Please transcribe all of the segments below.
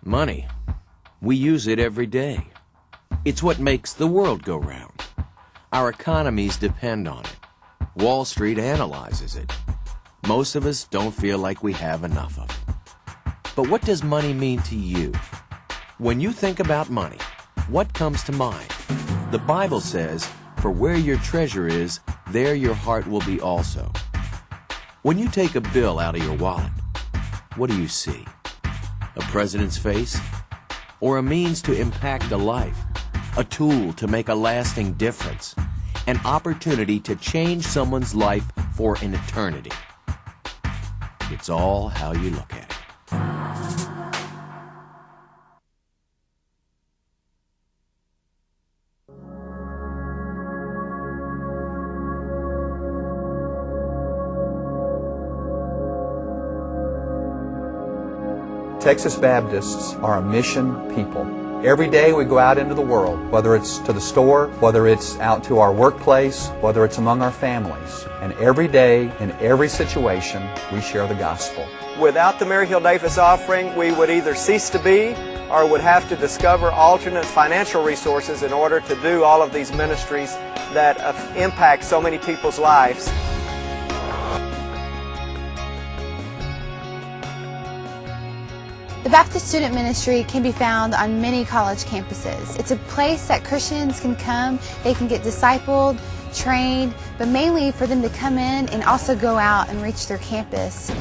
Money. We use it every day. It's what makes the world go round. Our economies depend on it. Wall Street analyzes it. Most of us don't feel like we have enough of it. But what does money mean to you? When you think about money, what comes to mind? The Bible says, "For where your treasure is, there your heart will be also." When you take a bill out of your wallet, what do you see? A president's face? Or a means to impact a life? A tool to make a lasting difference? An opportunity to change someone's life for an eternity? It's all how you look at it. Texas Baptists are a mission people. Every day we go out into the world, whether it's to the store, whether it's out to our workplace, whether it's among our families. And every day, in every situation, we share the gospel. Without the Mary Hill Davis offering, we would either cease to be or would have to discover alternate financial resources in order to do all of these ministries that impact so many people's lives. The Baptist Student Ministry can be found on many college campuses. It's a place that Christians can come, they can get discipled, trained, but mainly for them to come in and also go out and reach their campus.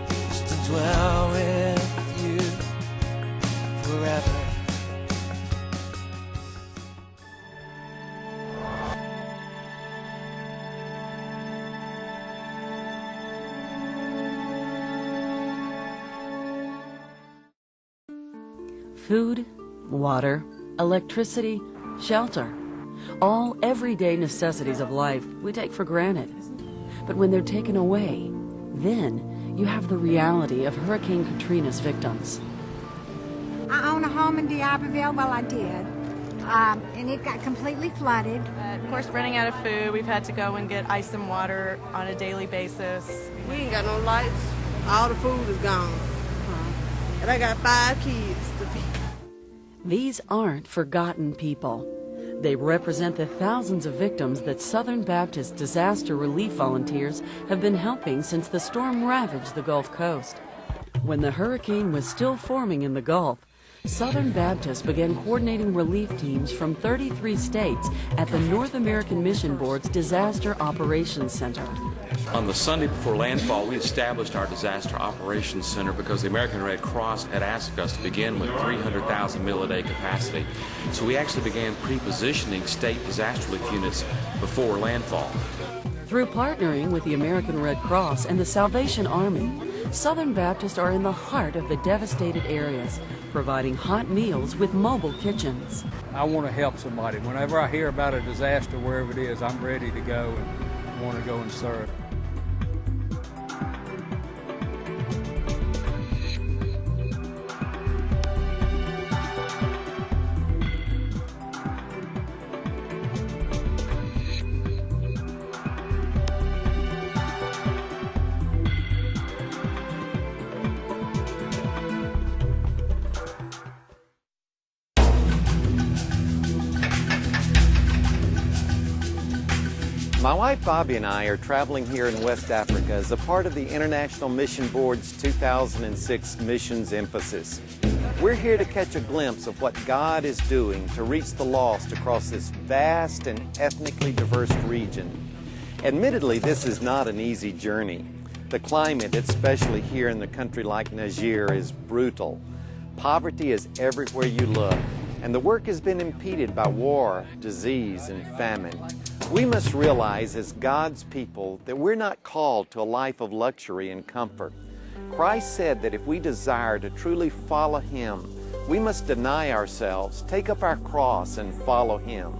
Just to dwell with you forever. Food, water, electricity, shelter. All everyday necessities of life we take for granted. But when they're taken away, then you have the reality of Hurricane Katrina's victims. I own a home in D'Iberville, well I did, and it got completely flooded. Of course, running out of food, we've had to go and get ice and water on a daily basis. We ain't got no lights, all the food is gone. And I got 5 kids to feed. These aren't forgotten people. They represent the thousands of victims that Southern Baptist disaster relief volunteers have been helping since the storm ravaged the Gulf Coast. When the hurricane was still forming in the Gulf, Southern Baptist began coordinating relief teams from 33 states at the North American Mission Board's Disaster Operations Center. On the Sunday before landfall, we established our Disaster Operations Center because the American Red Cross had asked us to begin with 300,000 meal a day capacity. So we actually began pre-positioning state disaster relief units before landfall. Through partnering with the American Red Cross and the Salvation Army, Southern Baptists are in the heart of the devastated areas, providing hot meals with mobile kitchens. I want to help somebody. Whenever I hear about a disaster, wherever it is, I'm ready to go and want to go and serve. My wife Bobby and I are traveling here in West Africa as a part of the International Mission Board's 2006 Missions Emphasis. We're here to catch a glimpse of what God is doing to reach the lost across this vast and ethnically diverse region. Admittedly, this is not an easy journey. The climate, especially here in a country like Niger, is brutal. Poverty is everywhere you look, and the work has been impeded by war, disease, and famine. We must realize as God's people that we're not called to a life of luxury and comfort. Christ said that if we desire to truly follow Him, we must deny ourselves, take up our cross, and follow Him.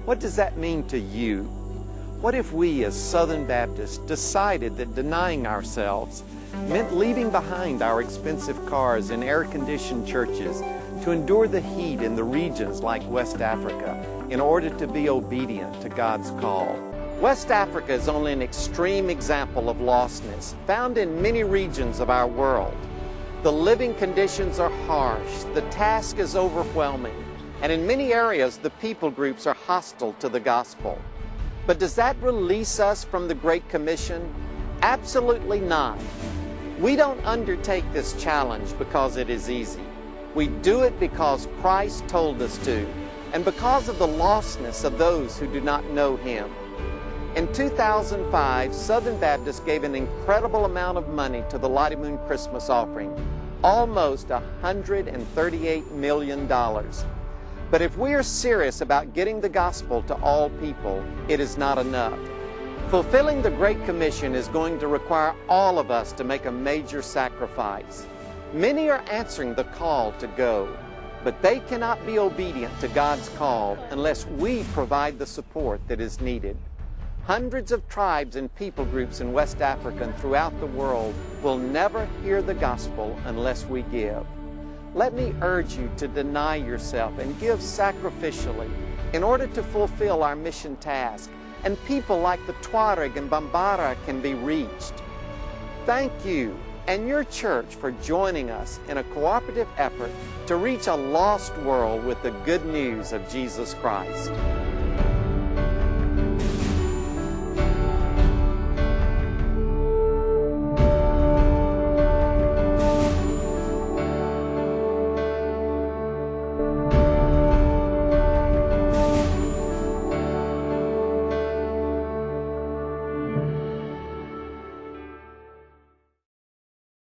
What does that mean to you? What if we as Southern Baptists decided that denying ourselves meant leaving behind our expensive cars and air-conditioned churches to endure the heat in the regions like West Africa in order to be obedient to God's call? West Africa is only an extreme example of lostness found in many regions of our world. The living conditions are harsh, the task is overwhelming, and in many areas the people groups are hostile to the gospel. But does that release us from the Great Commission? Absolutely not. We don't undertake this challenge because it is easy. We do it because Christ told us to, and because of the lostness of those who do not know Him. In 2005, Southern Baptists gave an incredible amount of money to the Lottie Moon Christmas offering, almost $138 million. But if we are serious about getting the gospel to all people, it is not enough. Fulfilling the Great Commission is going to require all of us to make a major sacrifice. Many are answering the call to go, but they cannot be obedient to God's call unless we provide the support that is needed. Hundreds of tribes and people groups in West Africa and throughout the world will never hear the gospel unless we give. Let me urge you to deny yourself and give sacrificially in order to fulfill our mission task, and people like the Tuareg and Bambara can be reached. Thank you and your church for joining us in a cooperative effort to reach a lost world with the good news of Jesus Christ.